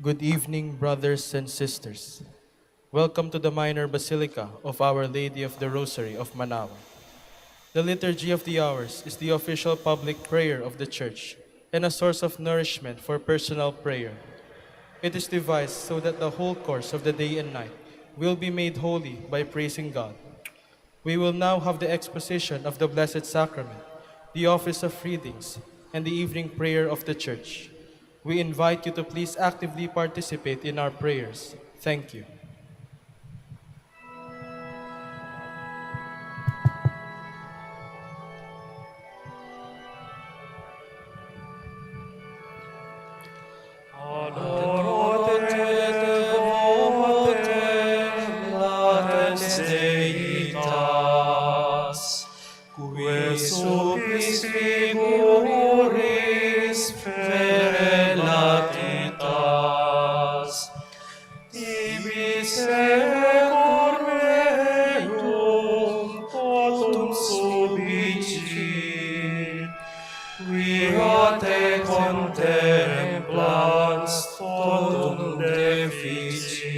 Good evening, brothers and sisters. Welcome to the Minor Basilica of Our Lady of the Rosary of Manaoag. The Liturgy of the Hours is the official public prayer of the Church and a source of nourishment for personal prayer. It is devised so that the whole course of the day and night will be made holy by praising God. We will now have the exposition of the Blessed Sacrament, the office of readings, and the evening prayer of the Church. We invite you to please actively participate in our prayers. Thank you. Qui supis figuris fere latitas, tibi secur meum totum subicit, quia te contemplans totum deficit.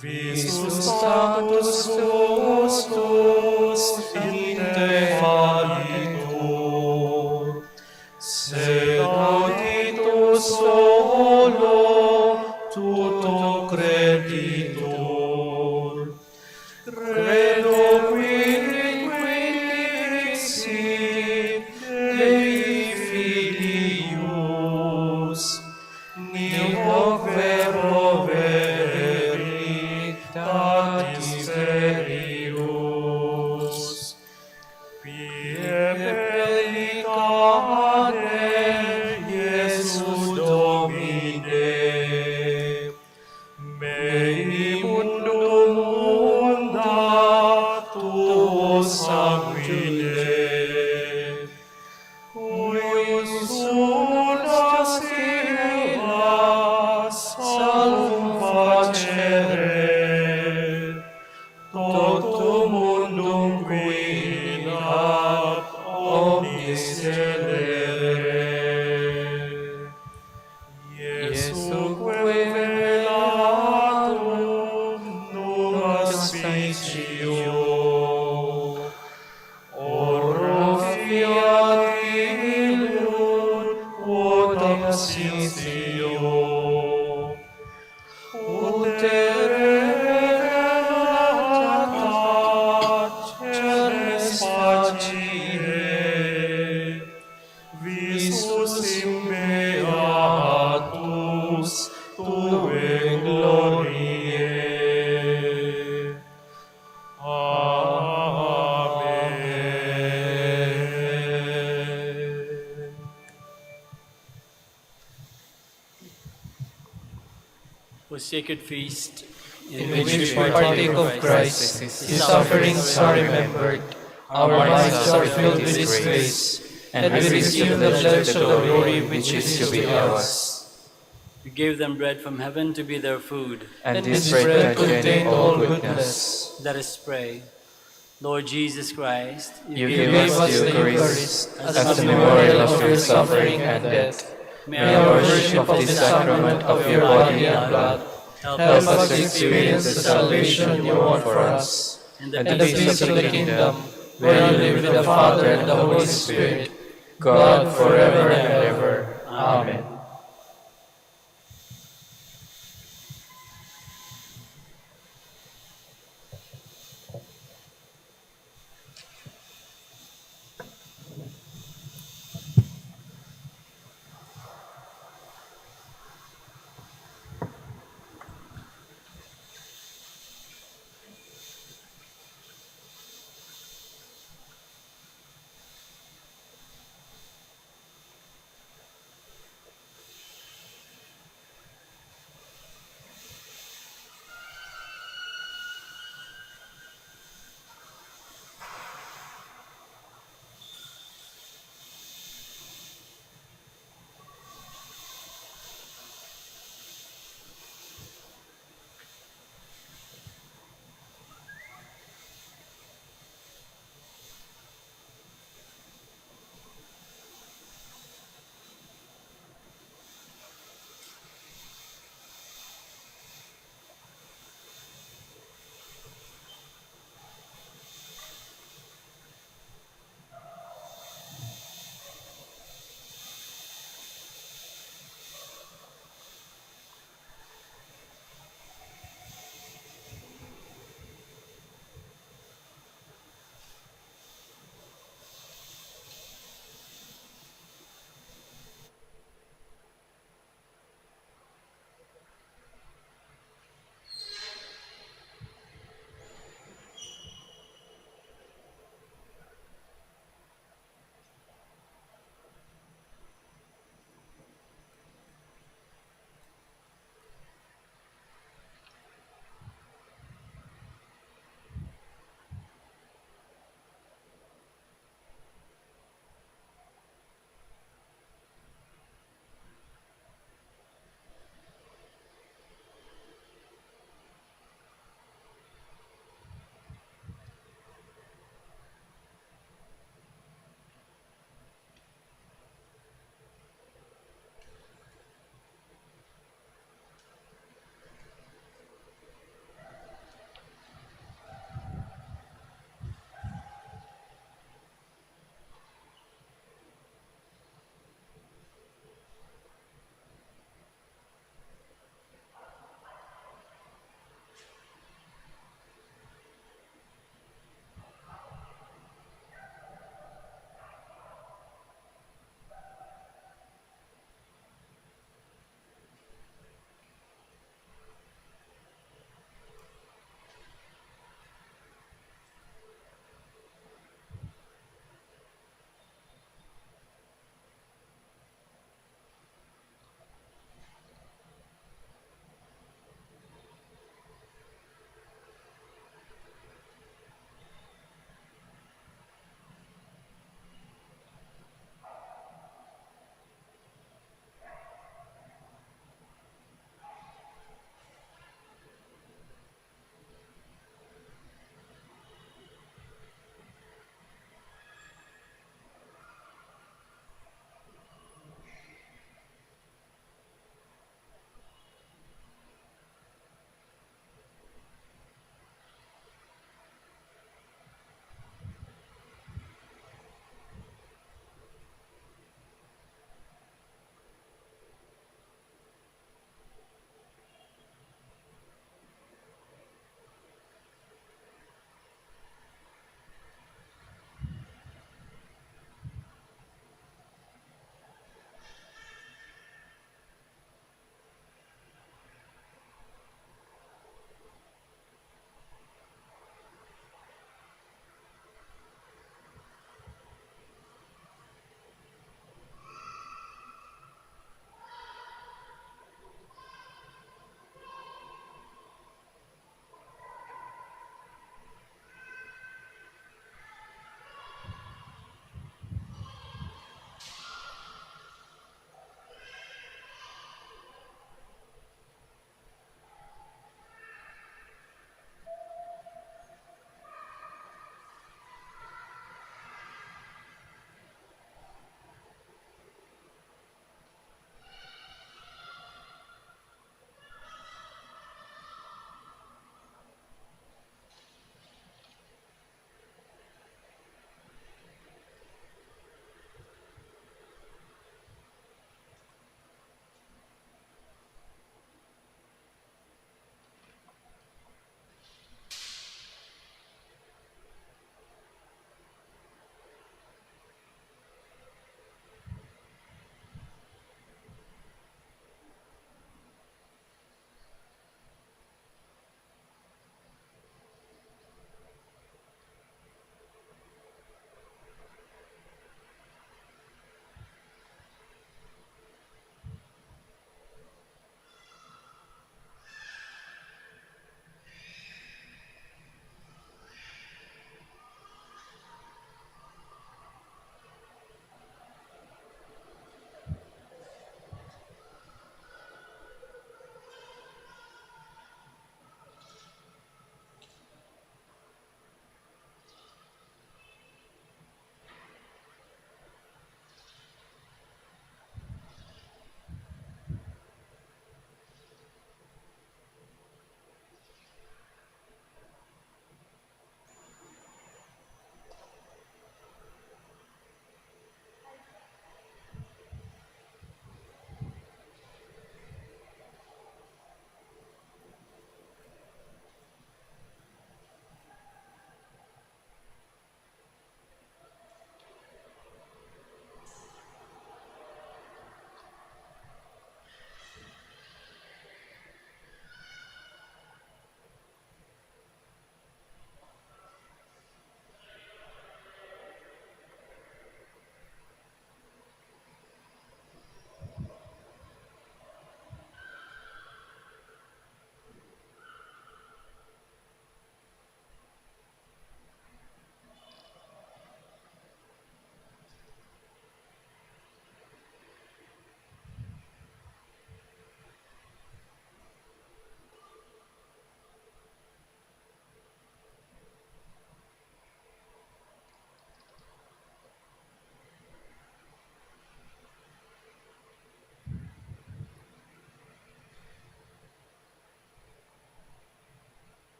Visus status nostus in te falitur, sed auditus solo tuto creditur. Credo quid dixit Dei Filius, nihil vero veritatis verius. Pie pellicane Iesus Domine, mei mundum munda tuo sanguine, cuius unas illa salvum facere, totum mundum guidat omnis celere. Iesuque velatum numa spicio, oro fiat illud quotam sitio, utere velata cernes facie, visus imbeatus tuae gloriae. Amen. O sacred feast, in which we partake of Christ, His sufferings are remembered, our minds are filled with His grace, and we receive the pledge of the glory which is to be ours. you gave them bread from heaven to be their food. And this bread contained all goodness. Let us pray. Lord Jesus Christ, You gave us the Eucharist as a memorial of your suffering and death. May our worship of the sacrament of your body and blood help us to experience the salvation you want for us, and the peace of the kingdom, where you live with the Father and the Holy Spirit, God forever and ever. Amen.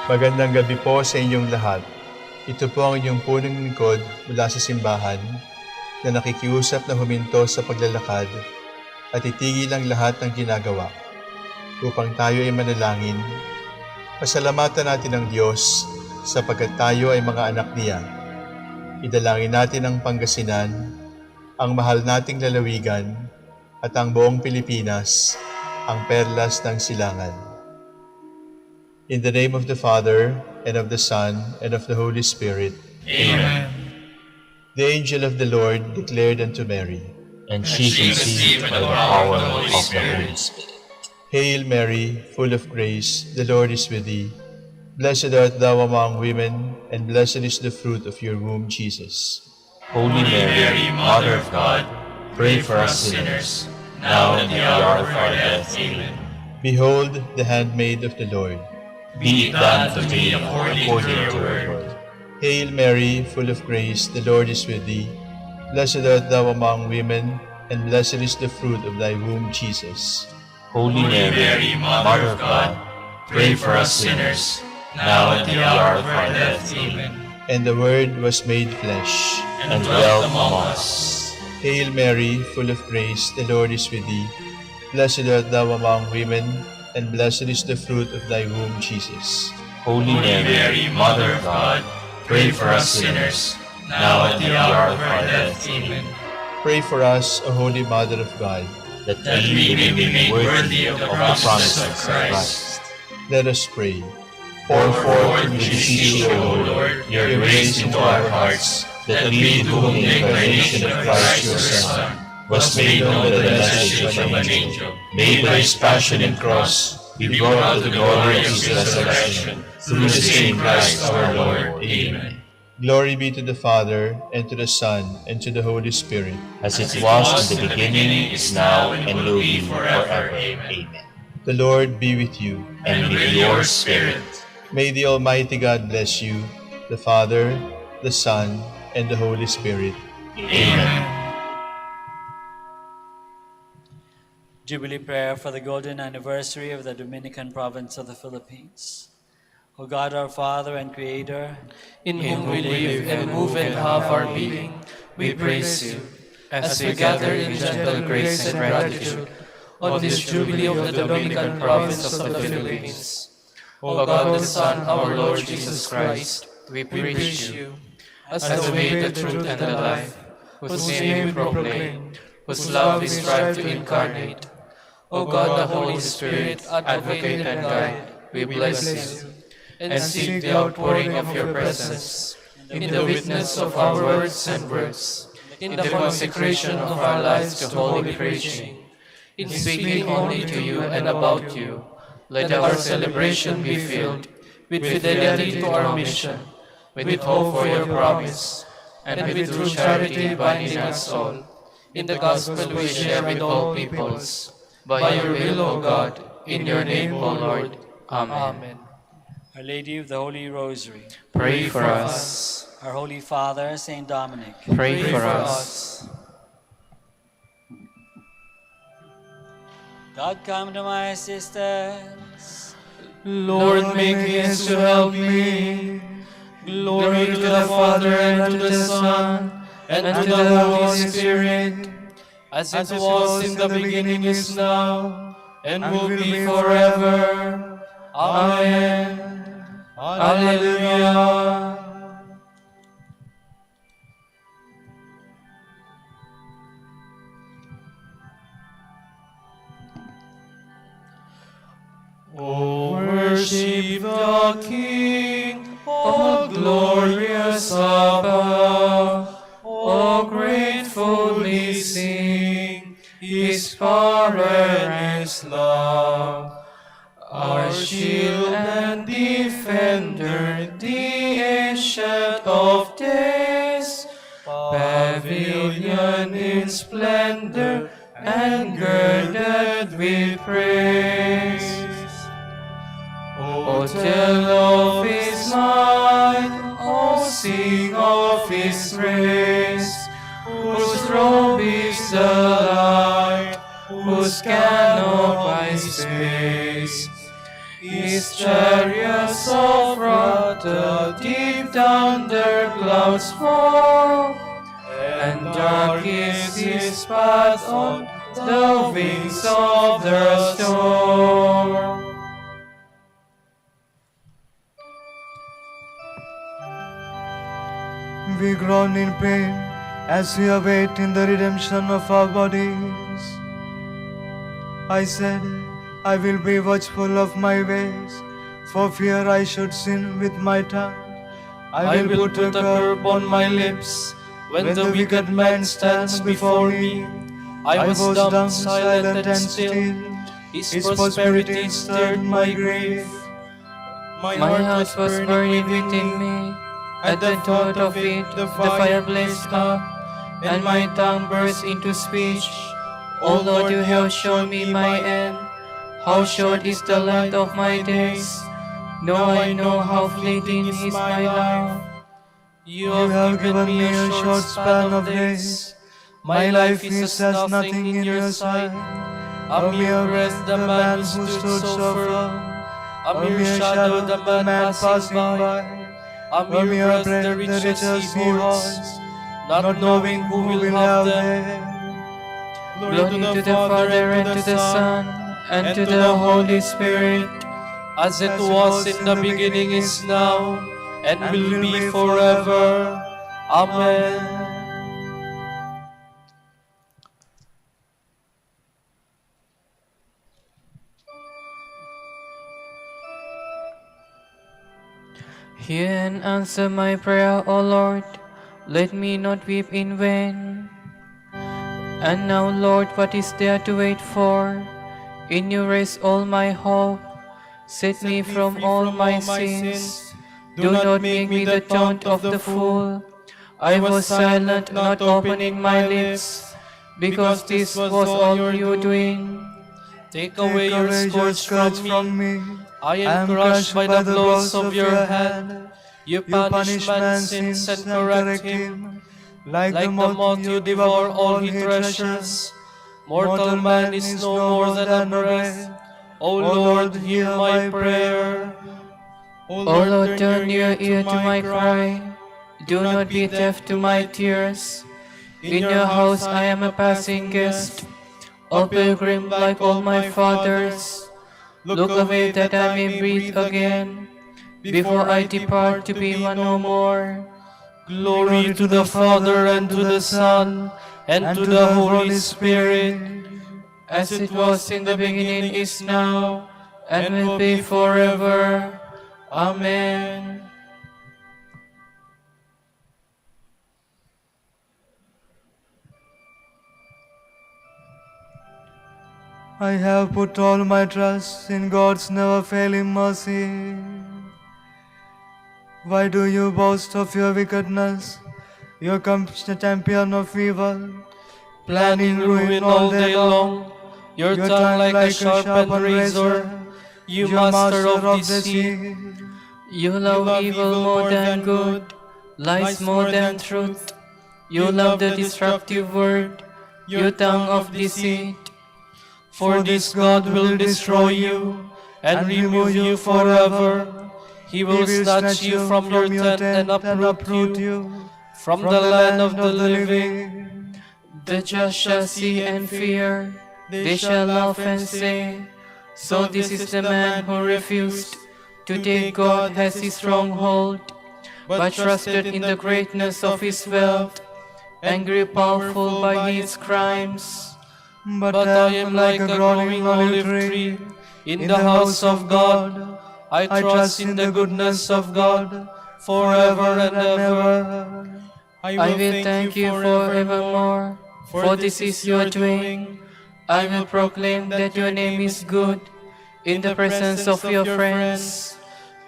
Magandang gabi po sa inyong lahat. Ito po ang inyong punong lingkod mula sa simbahan na nakikiusap na huminto sa paglalakad at itigil ang lahat ng ginagawa upang tayo ay manalangin. Pasalamatan natin ang Diyos sapagkat tayo ay mga anak niya. Idalangin natin ang Pangasinan, ang mahal nating lalawigan at ang buong Pilipinas, ang perlas ng silangan. In the name of the Father, and of the Son, and of the Holy Spirit. Amen. The angel of the Lord declared unto Mary, And she conceived by the power of the Holy Spirit. Hail Mary, full of grace, the Lord is with thee. Blessed art thou among women, and blessed is the fruit of your womb, Jesus. Holy Mary, Mother of God, pray for us sinners, now and at the hour of our death. Amen. Behold the handmaid of the Lord. Be it done to me according to your word. Hail Mary, full of grace, the Lord is with thee. Blessed art thou among women, and blessed is the fruit of thy womb, Jesus. Holy Mary, Mother of God, pray for us sinners, now and at the hour of our death. Amen. And the Word was made flesh, And dwelt among us. Hail Mary, full of grace, the Lord is with thee. Blessed art thou among women, and blessed is the fruit of thy womb, Jesus. Holy Mary, Mother of God, pray for us sinners, now and at the hour of our death. Amen. Pray for us, O Holy Mother of God. That we may be made worthy of the promise of Christ. Let us pray. Pour forth, we beseech you, O Lord, your grace into our hearts, that we, to whom the incarnation of Christ your Son was made known by the message of an angel, made by his passion and cross, be brought to the glory of his resurrection, through the same Christ our Lord. Amen. Glory be to the Father, and to the Son, and to the Holy Spirit. As it was in the beginning, is now, and will be forever. Amen. The Lord be with you. And with your spirit. May the Almighty God bless you, the Father, the Son, and the Holy Spirit. Amen. Jubilee prayer for the golden anniversary of the Dominican province of the Philippines. O God, our Father and Creator, in whom we live and move and have our being, we praise you, as we gather in gentle grace and gratitude on this Jubilee of the Dominican province of the Philippines. O God, the Son, our Lord Jesus Christ, we praise you, as the way, the truth, and the life, whose name we proclaim, whose love we strive to incarnate. O God, the Holy Spirit, advocate and guide, we bless you, and seek the outpouring of your presence in the witness of our words and works, in the consecration of our lives to holy preaching, in speaking only to you and about you. Let our celebration be filled with fidelity to our mission, with hope for your promise, and with true charity binding us all, in the gospel we share with all peoples. By your will, O God, in your name, O Lord. Amen. Our Lady of the Holy Rosary, Pray for us. our Holy Father, Saint Dominic, Pray for us. God, come to my assistance. Lord, make haste to help me. Glory to the Father, and to the Son, and to the Holy Spirit, as it was in the beginning, is now, and will be forever. Amen. Alleluia. O worship the King, O glorious Abba, O gratefully sing His power and His love. Our shield and defender, the ancient of days, pavilion in splendor and girded with praise. O tell of His might, O sing of His grace, whose robe is the light, whose canopy space. His chariots of wrath, the deep thunder clouds fall, and dark is his path on the wings of the storm. We groan in pain as we await in the redemption of our bodies. I said, I will be watchful of my ways, for fear I should sin with my tongue. I will put a curb on my lips when the wicked man stands before me. I was dumb, silent, and still. His prosperity stirred my grief. My My heart heart was burning within me. At the thought of it, the fire blazed up, and my tongue burst into speech. O Lord, you have shown me my end. How short is the length of my days. Now I know how fleeting is my life. You have given me a short span of days. My life is as nothing in your sight. A mere breath the man who stood so firm. A mere shadow the man passing by. A mere breath the riches he holds, not knowing who will have them. Glory to the Father, and to the Son, and to the Holy Spirit, as it was in the beginning, is now, and will be forever. Amen. Hear and answer my prayer, O Lord. Let me not weep in vain. And now, Lord, what is there to wait for? In you rest all my hope. Set me from all my sins. Do not make me the taunt of the fool. I was silent, not opening my lips, because this was all you doing. Take away your scourge from me. I am crushed by the blows of your hand. You punish man's sins and correct him. Like the moth you devour all he treasures. Mortal man is no more than a breath. O Lord, hear my prayer. O O Lord, turn your ear to my cry. Do not be deaf to my tears. In your house I am a passing guest, a pilgrim like all my fathers. Look away that I may breathe again, before I depart to be one no more. Glory to the Father, and to the Son, and to the Holy Spirit, as it was in the beginning, is now, and will be forever. Amen. I have put all my trust in God's never-failing mercy. Why do you boast of your wickedness, your champion of evil, Planning ruin all day long, your tongue like a sharpened razor, you master of deceit. You love evil more than good, lies more than truth. You love the destructive word, your tongue of deceit. For this God will destroy you and remove you forever. He will snatch you from your tent and uproot you from the land of the living. The just shall see and fear, they shall laugh and say, so this is the man who refused to take God as his stronghold, but trusted in the greatness of his wealth, and grew powerful by his crimes. But I am like a growing olive tree in the house of God. I trust in the goodness of God forever and ever. I will thank you forevermore, for this is your doing. I will proclaim that your name is good in the presence of your friends.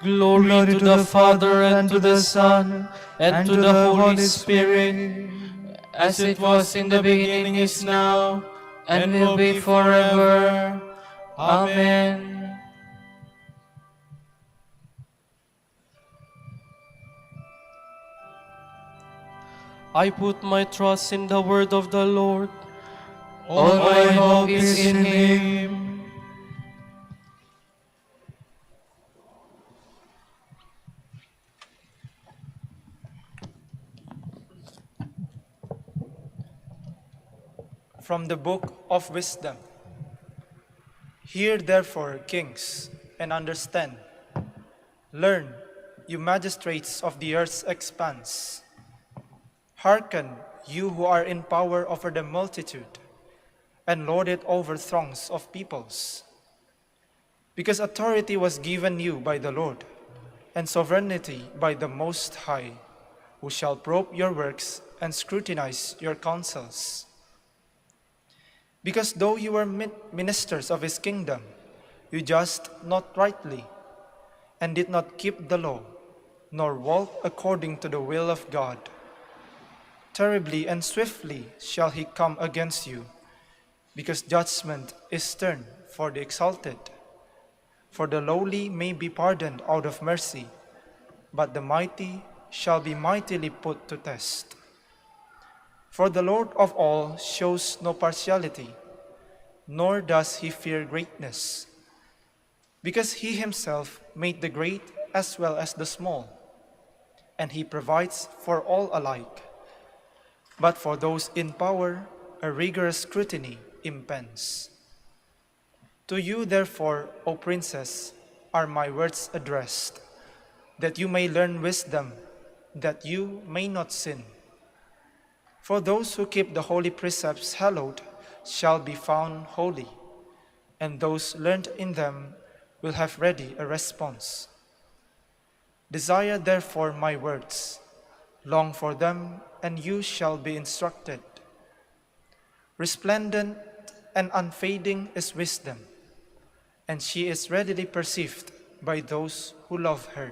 Glory to the Father, and to the Son, and to the Holy Spirit, as it was in the beginning, is now, and will be forever. Amen. I put my trust in the word of the Lord. All my hope is in Him. From the Book of Wisdom. Hear therefore, kings, and understand. Learn, you magistrates of the earth's expanse. Hearken, you who are in power over the multitude, and lord it over throngs of peoples. Because authority was given you by the Lord, and sovereignty by the Most High, who shall probe your works and scrutinize your counsels. Because though you were ministers of his kingdom, you judged not rightly, and did not keep the law, nor walk according to the will of God. Terribly and swiftly shall he come against you, because judgment is stern for the exalted. For the lowly may be pardoned out of mercy, but the mighty shall be mightily put to test. For the Lord of all shows no partiality, nor does he fear greatness, because he himself made the great as well as the small, and he provides for all alike. But for those in power, a rigorous scrutiny impends. To you, therefore, O princess, are my words addressed, that you may learn wisdom, that you may not sin. For those who keep the holy precepts hallowed shall be found holy, and those learned in them will have ready a response. Desire therefore my words, long for them, and you shall be instructed. Resplendent and unfading is wisdom, and she is readily perceived by those who love her,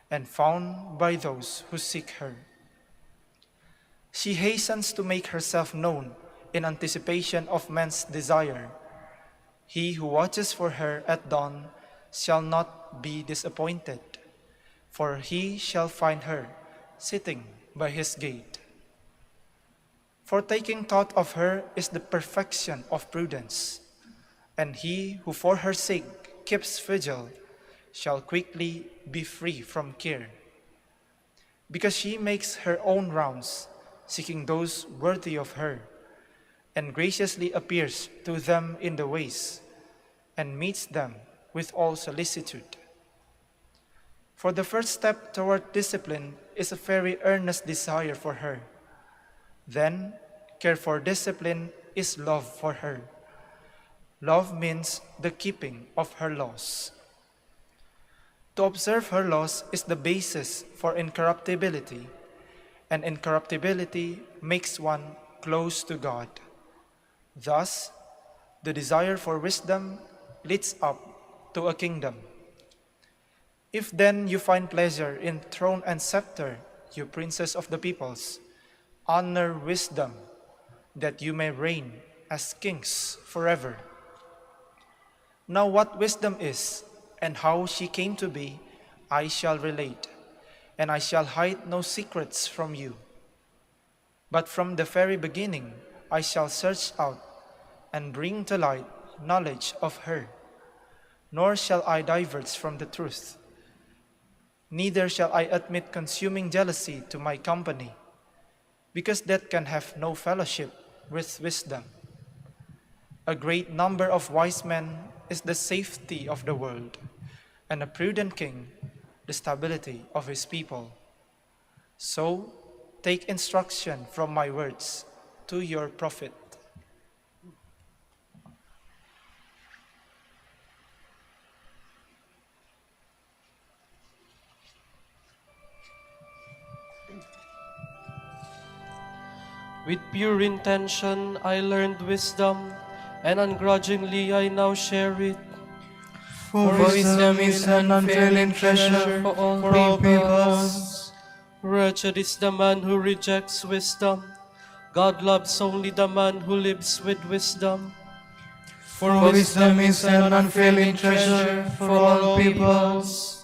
and found by those who seek her. She hastens to make herself known in anticipation of men's desire. He who watches for her at dawn shall not be disappointed, for he shall find her sitting by his gate. For taking thought of her is the perfection of prudence, and he who for her sake keeps vigil shall quickly be free from care. Because she makes her own rounds, seeking those worthy of her, and graciously appears to them in the ways, and meets them with all solicitude. For the first step toward discipline is a very earnest desire for her. Then, care for discipline is love for her. Love means the keeping of her laws. To observe her laws is the basis for incorruptibility, and incorruptibility makes one close to God. Thus, the desire for wisdom leads up to a kingdom. If then you find pleasure in throne and scepter, you princess of the peoples, honor wisdom, that you may reign as kings forever. Now what wisdom is, and how she came to be, I shall relate, and I shall hide no secrets from you. But from the very beginning I shall search out and bring to light knowledge of her, nor shall I diverge from the truth. Neither shall I admit consuming jealousy to my company, because that can have no fellowship with wisdom. A great number of wise men is the safety of the world, and a prudent king the stability of his people. So, take instruction from my words to your profit. With pure intention I learned wisdom, and ungrudgingly I now share it. For wisdom is an unfailing treasure for all peoples. Wretched is the man who rejects wisdom. God loves only the man who lives with wisdom. For wisdom is an unfailing treasure for all peoples.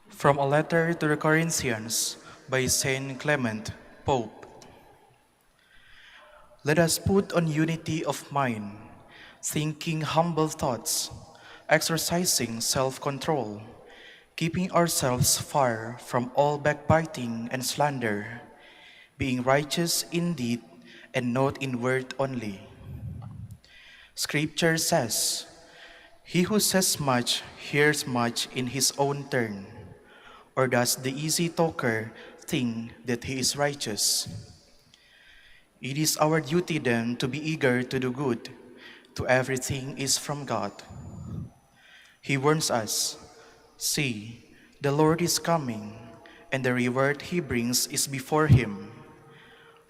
From a letter to the Corinthians by Saint Clement, Pope. Let us put on unity of mind, thinking humble thoughts, exercising self-control, keeping ourselves far from all backbiting and slander, being righteous in deed and not in word only. Scripture says, "He who says much hears much in his own turn," or does the easy talker think that he is righteous? It is our duty then to be eager to do good, to everything is from God. He warns us, "See, the Lord is coming, and the reward he brings is before him,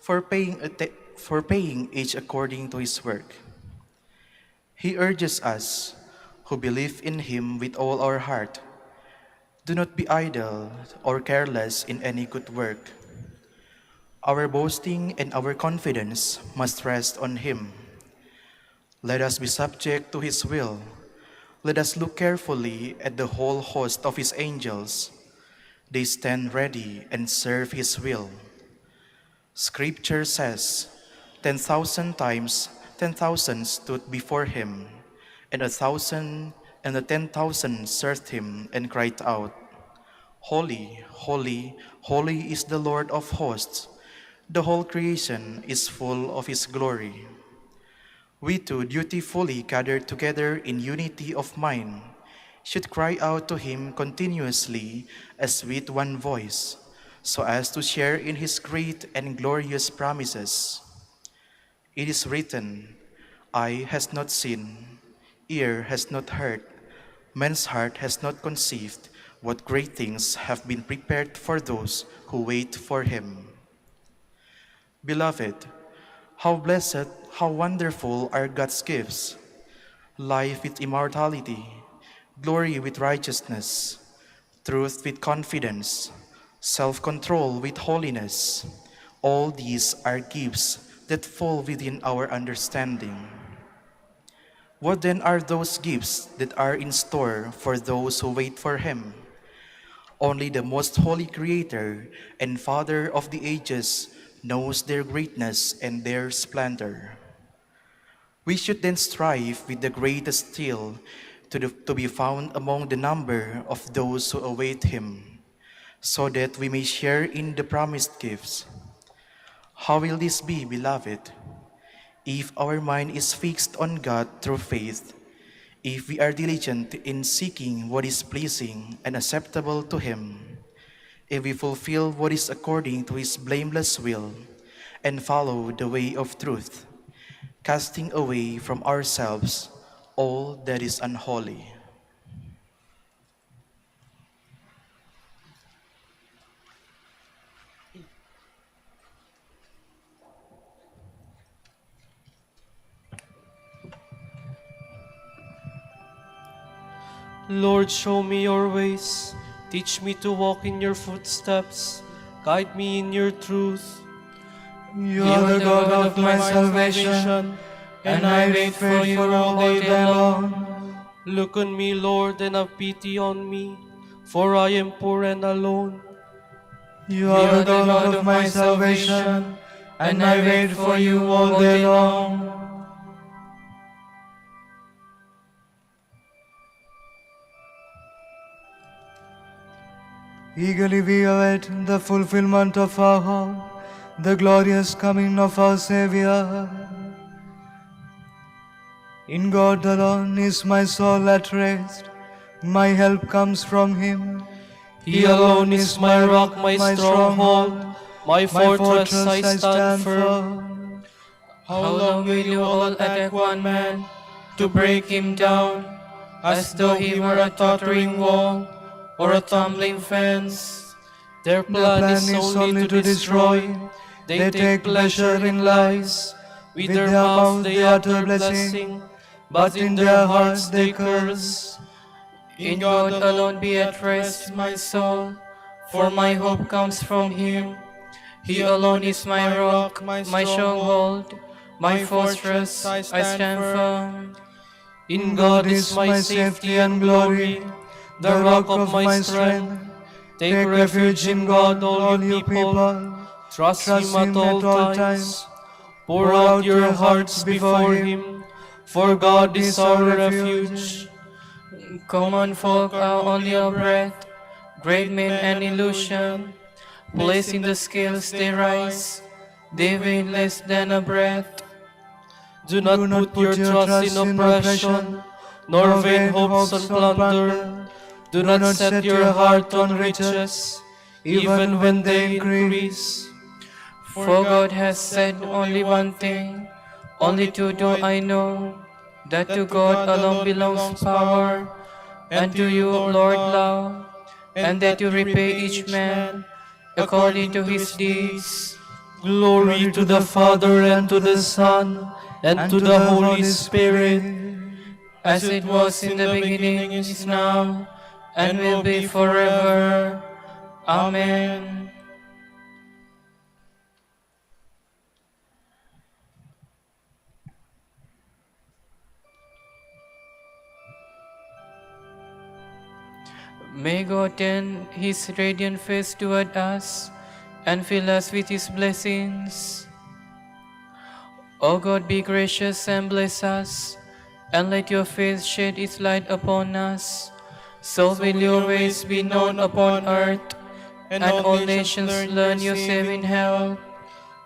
for paying each according to his work." He urges us, who believe in him with all our heart, "Do not be idle or careless in any good work." Our boasting and our confidence must rest on him. Let us be subject to his will. Let us look carefully at the whole host of his angels. They stand ready and serve his will. Scripture says, 10,000 times 10,000 stood before him, and 1,000 and the 10,000 served him and cried out, "Holy, holy, holy is the Lord of hosts. The whole creation is full of his glory." We too, dutifully gathered together in unity of mind, should cry out to him continuously as with one voice, so as to share in his great and glorious promises. It is written, "Eye has not seen, ear has not heard, man's heart has not conceived what great things have been prepared for those who wait for him." Beloved, how blessed, how wonderful are God's gifts: life with immortality, glory with righteousness, truth with confidence, self-control with holiness. All these are gifts that fall within our understanding. What then are those gifts that are in store for those who wait for him? Only the most holy Creator and Father of the ages knows their greatness and their splendor. We should then strive with the greatest zeal to be found among the number of those who await him, so that we may share in the promised gifts. How will this be, beloved? If our mind is fixed on God through faith, if we are diligent in seeking what is pleasing and acceptable to him, if we fulfill what is according to his blameless will, and follow the way of truth, casting away from ourselves all that is unholy. Lord, show me your ways. Teach me to walk in your footsteps. Guide me in your truth. You are the God of my salvation, and I wait for you all day long. Look on me, Lord, and have pity on me, for I am poor and alone. You are the God of my salvation, and I wait for you all day long. Eagerly we await the fulfillment of our hope, the glorious coming of our Savior. In God alone is my soul at rest. My help comes from him. He alone is my rock, my stronghold, my fortress I stand firm. How long will you all attack one man to break him down, as though he were a tottering wall or a tumbling fence? Their plan is only to destroy. They take pleasure in lies. With their mouth they utter blessing, but in their hearts they curse. In God alone be at rest, my soul, for my hope comes from him. He alone is my rock, my stronghold, my fortress, I stand firm. In God is my safety and glory, the rock of my strength. Take refuge in God, all you people. Trust him at all times. Pour out your hearts before him, for God is our refuge. Common folk are only a breath, great men an illusion. Placing the scales they rise, they weigh less than a breath. Do not put your trust in oppression, nor vain hopes on plunder. Do not set your heart on riches, even when they increase. For God has said only one thing, only two do I know, that to God alone belongs power, and to you, Lord, love, and that you repay each man according to his deeds. Glory to the Father, and to the Son, and to the Holy Spirit, As it was in the beginning, is now, and will be forever. Amen. May God turn his radiant face toward us and fill us with his blessings. O God, be gracious and bless us, and let your face shed its light upon us. So will your ways be known upon earth, and all nations learn your saving help.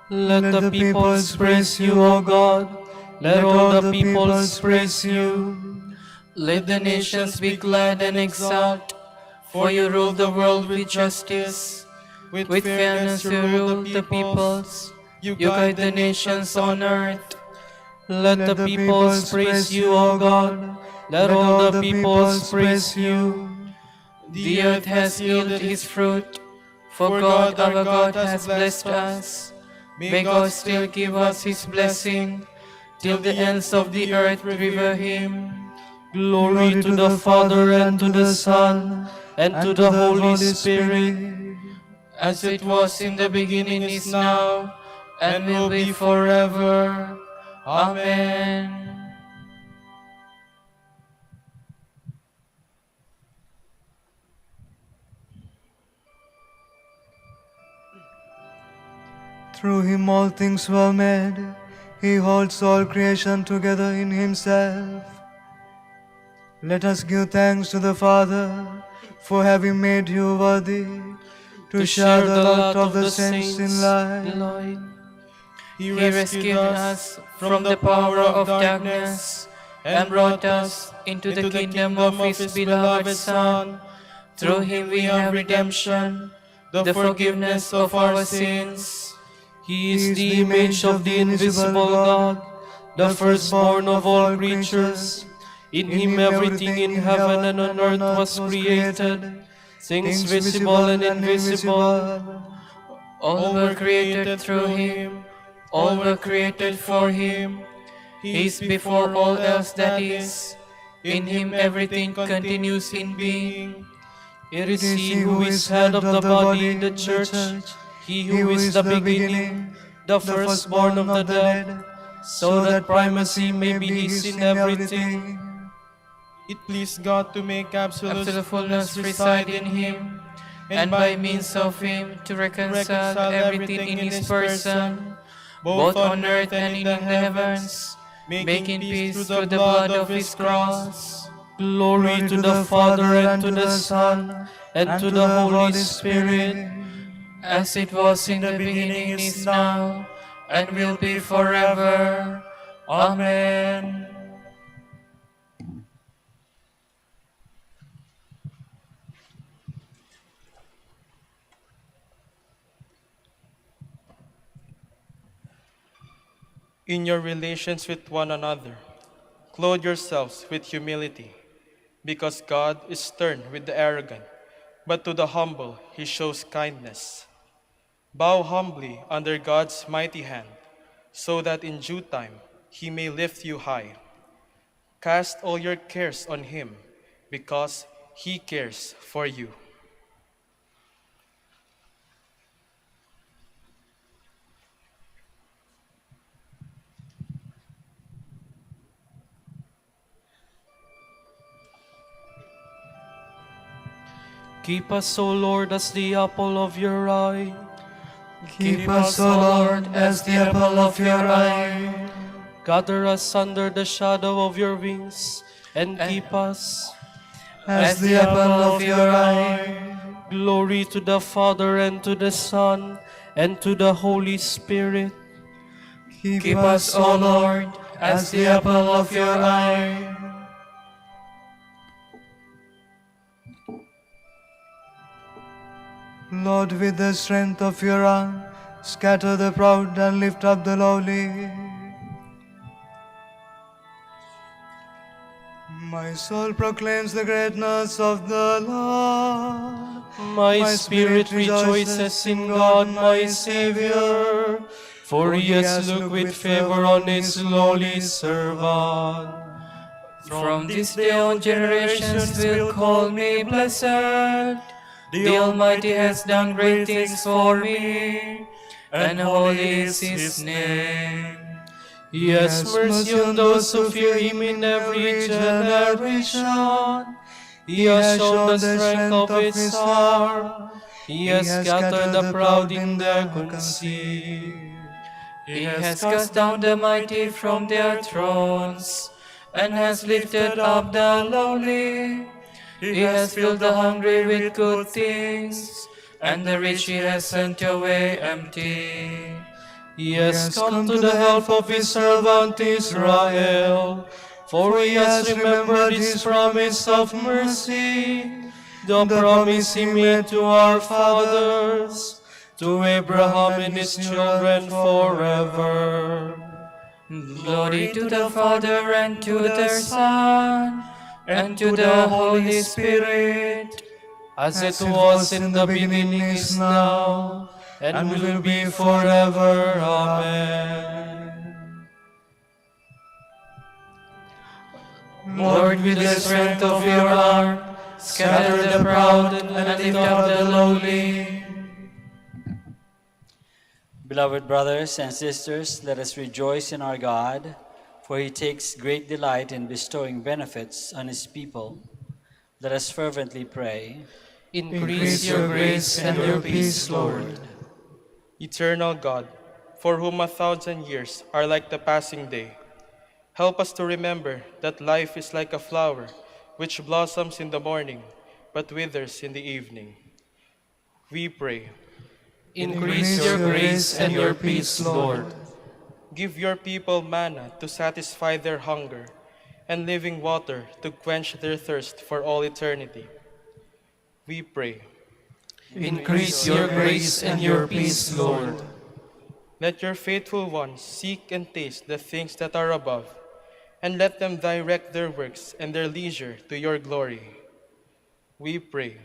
let the peoples praise you, O God. Let all the peoples praise you. Let the nations be glad and exult, for you rule the world with justice. With fairness you rule the peoples. You guide the nations on earth. Let the peoples praise you, O God. Let all the peoples praise you. The earth has yielded its fruit, for God our God has blessed us. May God still give us his blessing, till the ends of the earth revere him. Glory to the Father, and to the Son, and to the Holy Spirit, As it was in the beginning, is now, and will be forever. Amen. Through him all things were made. He holds all creation together in himself. Let us give thanks to the Father for having made you worthy to share the lot of the saints in light. He rescued us from the power of darkness and brought us into the kingdom of his beloved Son. Through him we have redemption, the forgiveness of our sins. He is the image of the invisible God, the firstborn of all creatures. In him everything in heaven and on earth was created, things visible and invisible. All were created through him, all were created for him. He is before all else that is. In him everything continues in being. It is he who is head of the body, the church, he who is the beginning, the firstborn of the dead, so that primacy may be his in everything. It pleased God to make absolute Fullness reside in him, and by means of him to reconcile everything in his person, both on earth and in the heavens, making peace through the blood of his cross. Glory to the Father, and to the Son, and to the Holy Spirit, as it was in the beginning, is now, and will be forever. Amen. in your relations with one another, clothe yourselves with humility, because God is stern with the arrogant, but to the humble he shows kindness. Bow humbly under God's mighty hand, so that in due time he may lift you high. Cast all your cares on him, because he cares for you. Keep us, O Lord, as the apple of your eye. Keep us, O Lord, as the apple of your eye. Gather us under the shadow of your wings, and keep us as the apple of your eye. Glory to the Father, and to the Son, and to the Holy Spirit. Keep us, O Lord, as the apple of your eye. Lord, with the strength of your arm, scatter the proud and lift up the lowly. My soul proclaims the greatness of the Lord. My spirit rejoices in God, my Savior, for he has looked with favor on his lowly servant. From this day on generations will call me blessed. The Almighty has done great things for me, and holy is his name. He has mercy on those who fear him in every generation. He has shown the strength of his arm. He has scattered the proud in their conceit. He has cast down the mighty from their thrones, and has lifted up the lowly. He has filled the hungry with good things, and the rich he has sent away empty. He has come to the help of his servant Israel, for he has remembered his promise of mercy, the promise he made to our fathers, to Abraham and his children forever. Glory to the Father, and to the Son, and to the Holy Spirit, as it was in the beginning, is now, and will be forever. Amen. Lord, with the strength of your arm, scatter the proud and lift up the lowly. Beloved brothers and sisters, let us rejoice in our God, for he takes great delight in bestowing benefits on his people. Let us fervently pray. Increase your grace and your peace, Lord. Eternal God, for whom 1,000 years are like the passing day, help us to remember that life is like a flower which blossoms in the morning but withers in the evening. We pray. Increase your grace and your peace, Lord. Give your people manna to satisfy their hunger, and living water to quench their thirst for all eternity. We pray. Increase your grace and your peace, Lord. Let your faithful ones seek and taste the things that are above, and let them direct their works and their leisure to your glory. We pray.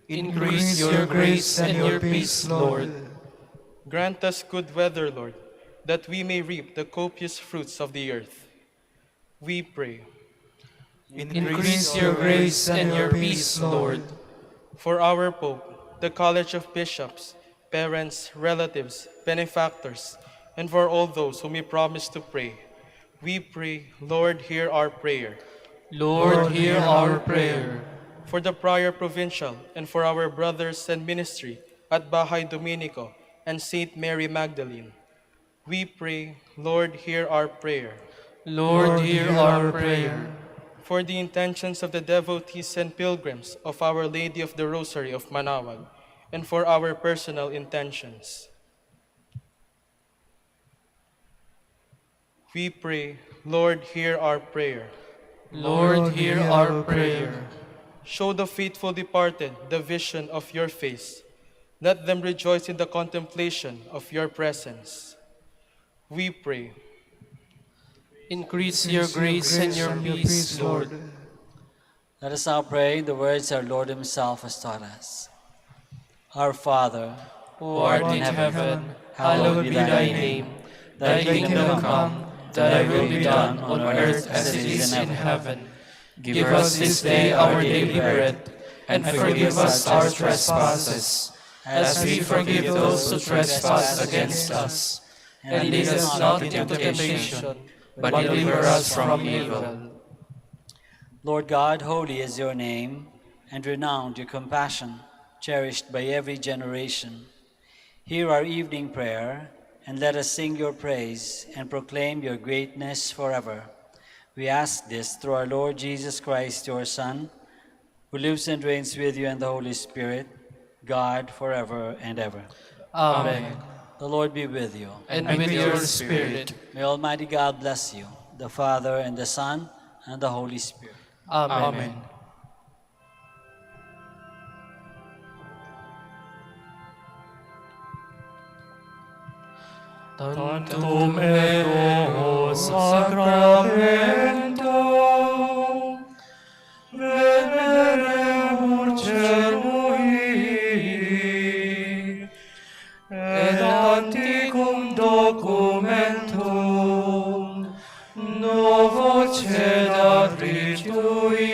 Increase your grace and your peace, Lord. Grant us good weather, Lord, that we may reap the copious fruits of the earth. We pray. Increase your grace and your peace, Lord. For our Pope, the College of Bishops, parents, relatives, benefactors, and for all those whom we promise to pray, we pray, Lord, hear our prayer. Lord, hear our prayer. For the Prior Provincial and for our brothers and ministry at Bahay Dominico and Saint Mary Magdalene, we pray, Lord, hear our prayer. Lord, hear our prayer. For the intentions of the devotees and pilgrims of Our Lady of the Rosary of Manaoag, and for our personal intentions, we pray, Lord, hear our prayer. Lord, hear our prayer. Show the faithful departed the vision of your face. Let them rejoice in the contemplation of your presence. We pray. Increase your grace and your peace, Lord. Let us now pray the words our Lord himself has taught us. Our Father, who art in heaven, hallowed be thy name. Thy kingdom come, thy will be done on earth as it is in heaven. Give us this day our daily bread, and forgive us our trespasses, as we forgive those who trespass against us. And lead us not into temptation, but deliver us from evil. Lord God, holy is your name, and renowned your compassion, cherished by every generation. Hear our evening prayer, and let us sing your praise and proclaim your greatness forever. We ask this through our Lord Jesus Christ, your Son, who lives and reigns with you and the Holy Spirit, God, forever and ever. Amen. The Lord be with you. And with your spirit. May Almighty God bless you, the Father, and the Son, and the Holy Spirit. Amen. Tantum ero sacramento, veneremur celui, et anticum documentum novo cedat ritui,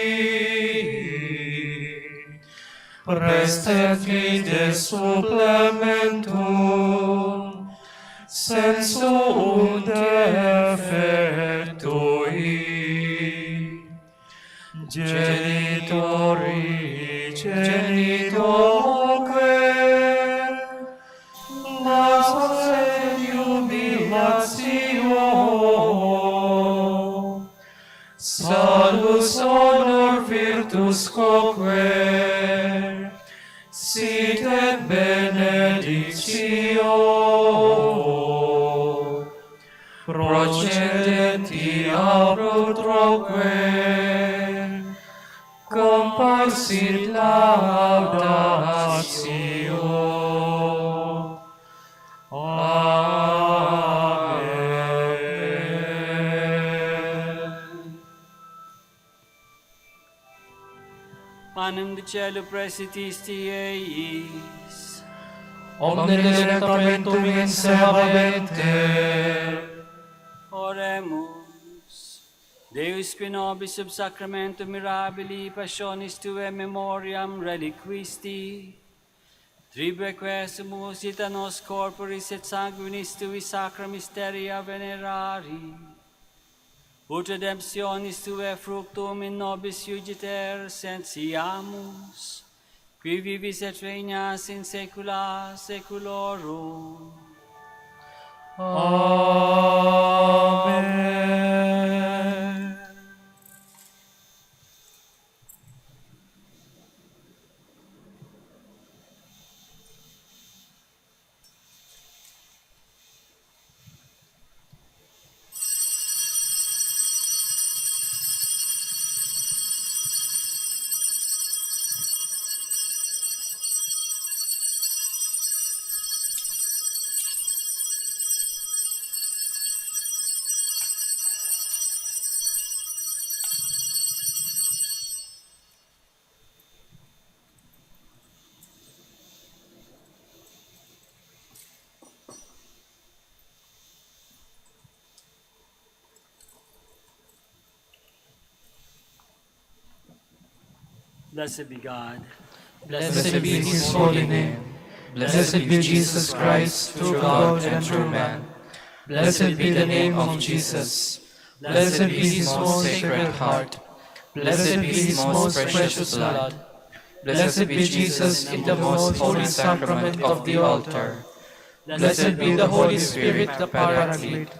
prestet fides supplementum, sensu defectui, genitori genitoque, nasos et jubilatio, salus honor virtus quoque, sit et benedictio, procedenti aprotroque, comparsit laudatio. Amen. Panem de cielo presitisti eis, Omne delectamentum in se habente. oremus. Deus qui nobis sub sacramentum mirabili passionis tuae memoriam reliquisti, tribeque sumus et nos corporis et sanguinis tui sacra mysteria venerari, ut redemptionis tuae fructum in nobis iugiter sentiamus, qui vivis et regnas in saecula saeculorum. Amen. Blessed be God. Blessed be his holy name. Blessed be Jesus Christ, true God and true man. Blessed be the name of Jesus. Blessed be his most sacred heart. Blessed be his most precious blood. Blessed be Jesus in the most holy sacrament of the altar. Blessed be the Holy Spirit, the Paraclete.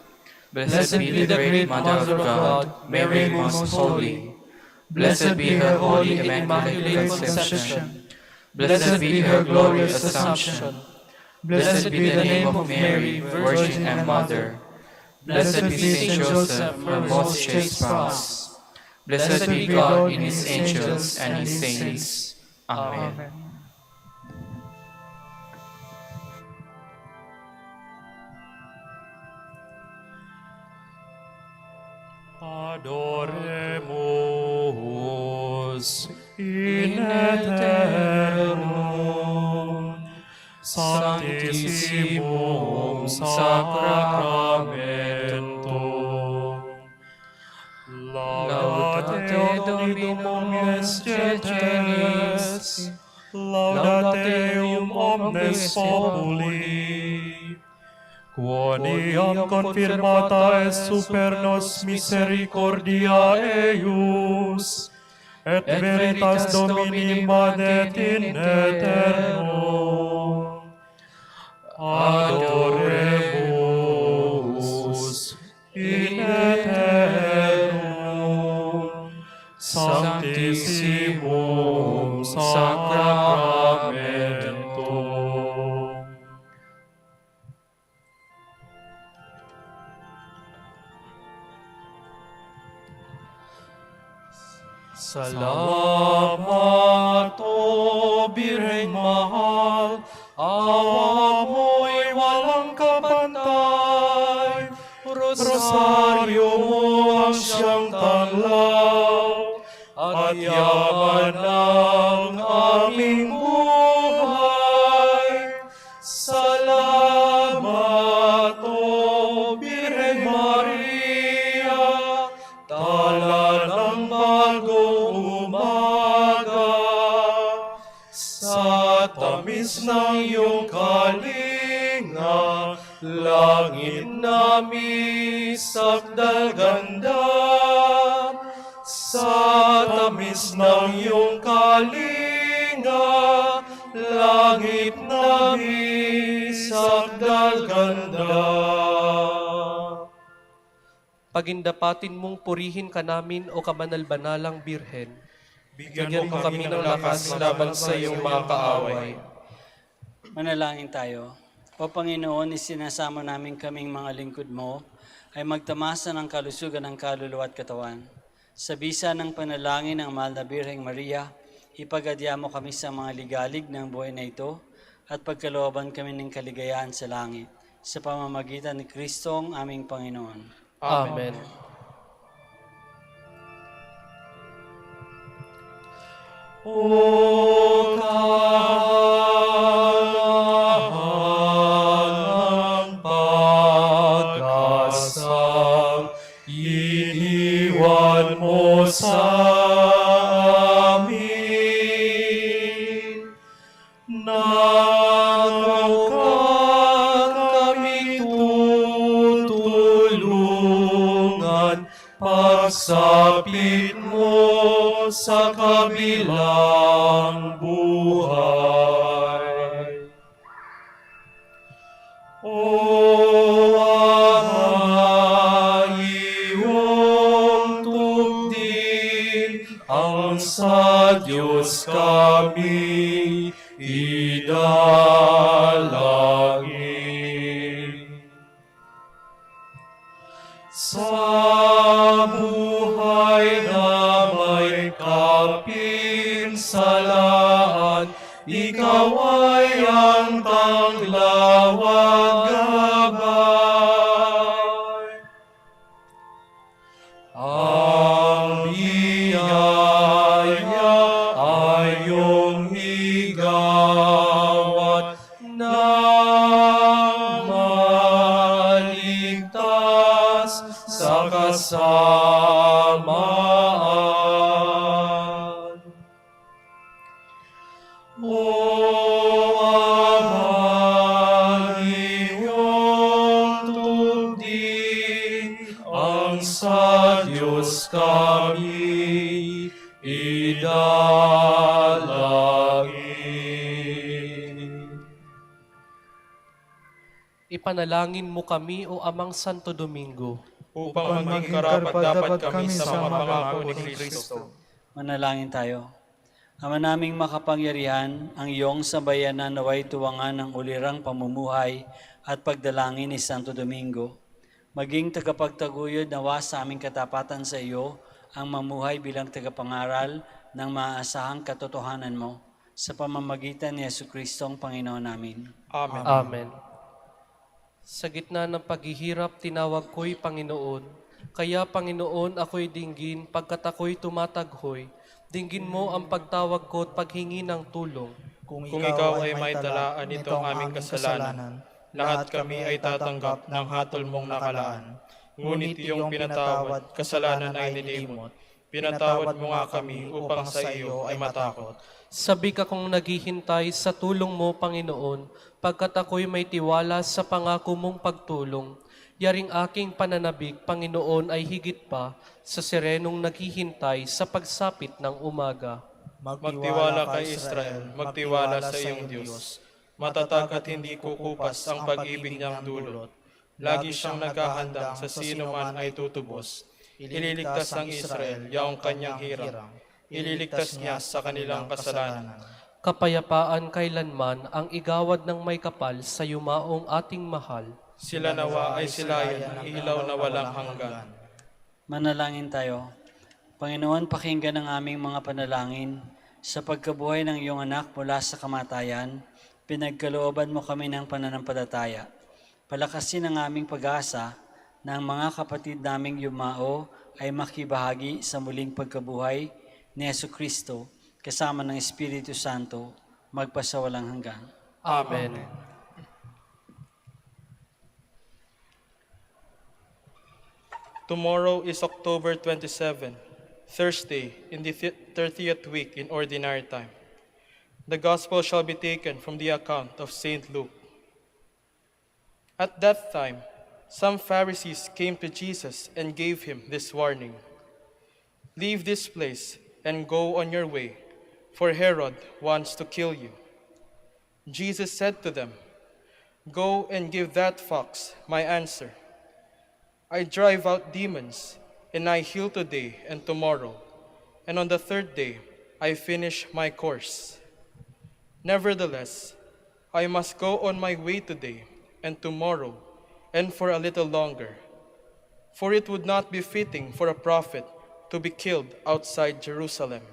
Blessed be the great Mother of God, Mary most holy. Blessed be her holy and immaculate conception. Blessed be her glorious assumption. Blessed be the name of Mary, Virgin and Mother. Blessed be Saint Joseph, her most chaste spouse. Blessed be God in his angels and his saints. Amen. Adoremus in aeternum sanctissimum sacramentum. Laudate Dominum omnes gentes, laudate Deum omnes populi, quoniam confirmata est super nos misericordia eius, et veritas Domini manet in aeternum. Adoremus in aeternum sanctissimum Salamat, O Birheng mahal, awa mo'y walang kapantay. Rosaryo mo ang siyang tanglaw, at yaman ng aming buhay. Salamat, O Birheng Maria, tala ng bagong umaga. Sa tamis ng iyong kalinga, langit namin sakdal ganda. Sa tamis ng iyong kalinga, langit namin sakdal ganda. Pagindapatin mong purihin ka namin o kabanal-banalang Birhen. Bigyan mo kami ng lakas laban sa iyong mga kaaway. Manalangin tayo. O Panginoon, isinasamo namin kaming mga lingkod mo ay magtamasa ng kalusugan ng kaluluwa at katawan. Sa bisa ng panalangin ng mahal na Birheng Maria, ipagadya mo kami sa mga ligalig ng buhay na ito at pagkalooban kami ng kaligayahan sa langit sa pamamagitan ni Kristong aming Panginoon. Amen. O kahangang pag-asang iniwan mo sa amin, nagawang kami tutulungan pagsapit mo sa kabilang buhay. O Ama, iyong tugdin ang sa Diyos kami idalangin. Sa buhay na may kapinsalaan, ikaw ay ang tanglawang gabay. Ang biyaya ay iyong igawat nang maligtas sa kasamaan. O Ama, iyong tugdin ang sa Diyos kami idalangin. Ipanalangin mo kami o Amang Santo Domingo, Upang maging karapat-dapat kami sa mga pangako ni Kristo. Manalangin tayo. Ama naming makapangyarihan, ang iyong sambayanan naway tuwangan ng ulirang pamumuhay at pagdalangin ni Santo Domingo. Maging tagapagtaguyod nawa sa aming katapatan sa iyo, ang mamuhay bilang tagapangaral ng maaasahang katotohanan mo sa pamamagitan ni Jesucristo ang Panginoon namin. Amen. Amen. Sa gitna ng paghihirap, tinawag ko'y Panginoon. Kaya Panginoon, ako'y dinggin, pagkat ako'y tumataghoy. Dinggin mo ang pagtawag ko at paghingi ng tulong. Kung ikaw ay may talaan nitong aming kasalanan, lahat kami ay tatanggap ng hatol mong nakalaan. Ngunit iyong pinatawad, kasalanan ay nilimot. Pinatawad mo nga kami upang sa iyo ay matakot. Sabi ka kong naghihintay sa tulong mo, Panginoon, pagkat ako'y may tiwala sa pangako mong pagtulong. Yaring aking pananabik, Panginoon, ay higit pa sa sirenong naghihintay sa pagsapit ng umaga. Magtiwala kay Israel, magtiwala sa iyong Diyos. Matatag at hindi kukupas ang pag-ibig niyang dulot. Lagi siyang naghahandang sa sino man ay tutubos. Ililigtas ang Israel, yaong kanyang hirang. Ililigtas niya sa kanilang kasalanan. Kapayapaan kailanman ang igawad ng may kapal sa yumaong ating mahal. Sila nawa ay silayan ng ilaw na walang hanggan. Manalangin tayo. Panginoon, pakinggan ang aming mga panalangin. Sa pagkabuhay ng iyong anak mula sa kamatayan, pinagkalooban mo kami ng pananampalataya. Palakasin ang aming pag-asa na ang mga kapatid naming yumao ay makibahagi sa muling pagkabuhay ni Jesucristo kasama ng Espiritu Santo magpasawalang hanggan. Amen. Tomorrow is October 27, Thursday in the 30th week in Ordinary Time. The Gospel shall be taken from the account of St. Luke. At that time, some Pharisees came to Jesus and gave him this warning: "Leave this place and go on your way, for Herod wants to kill you." Jesus said to them, "Go and give that fox my answer. I drive out demons, and I heal today and tomorrow, and on the third day I finish my course. Nevertheless, I must go on my way today and tomorrow, and for a little longer, for it would not be fitting for a prophet to be killed outside Jerusalem.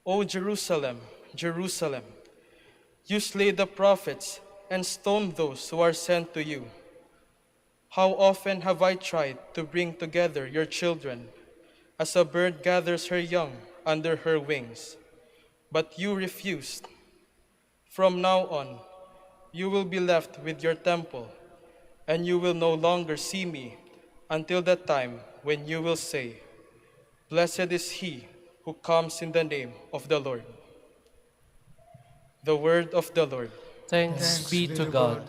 O Jerusalem, Jerusalem, you slay the prophets and stone those who are sent to you. How often have I tried to bring together your children, as a bird gathers her young under her wings, but you refused. From now on, you will be left with your temple, and you will no longer see me until the time when you will say, 'Blessed is he who comes in the name of the Lord.'" The word of the Lord. Thanks be to God.